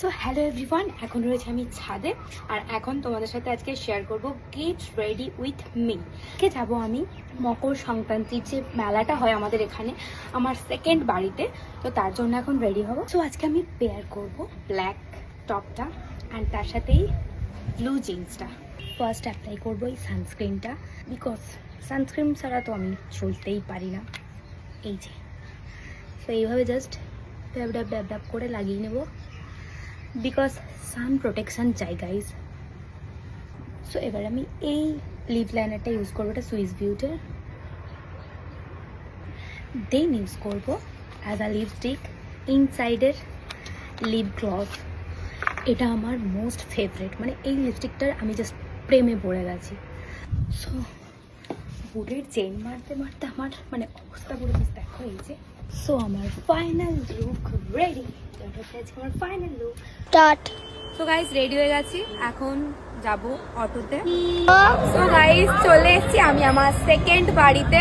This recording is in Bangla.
সো হ্যালো এভরিওয়ান, এখন রয়েছে আমি ছাদে। আর এখন তোমাদের সাথে আজকে শেয়ার করব গেট রেডি উইথ মি। কে যাবো আমি মকর সংক্রান্তির যে মেলাটা হয় আমাদের এখানে, আমার সেকেন্ড বাড়িতে। তো তার জন্য এখন রেডি হবো। সো আজকে আমি পেয়ার করব ব্ল্যাক টপটা অ্যান্ড তার সাথেই ব্লু জিন্সটা। ফার্স্ট অ্যাপ্লাই করবো এই সানস্ক্রিনটা, বিকজ সানস্ক্রিন ছাড়া তো আমি চলতেই পারি না। এই যে তো এইভাবে জাস্ট ড্যাব ড্যাব ড্যাব ড্যাব করে লাগিয়ে নেবো, বিকজ সান প্রোটেকশন চাই গাইজ। সো এবার আমি এই লিপ লাইনারটা ইউজ করবো, এটা সুইস বিউটির। দেন ইউজ করবো অ্যাজ আ লিপস্টিক ইনসাইডের লিপ গ্লস। এটা আমার মোস্ট ফেভারিট, মানে এই লিপস্টিকটার আমি জাস্ট প্রেমে পড়ে গেছি। সো বুটের চেন মারতে মারতে আমার মানে অবস্থা পুরো দেখো। এই যে সো আমার ফাইনাল লুক রেডি। এটা হচ্ছে আমার final look. Start. So guys ready হয়ে গেছি, এখন যাব অটোতে। সো গাইস চলে এসেছি আমি আমার সেকেন্ড বাড়িতে।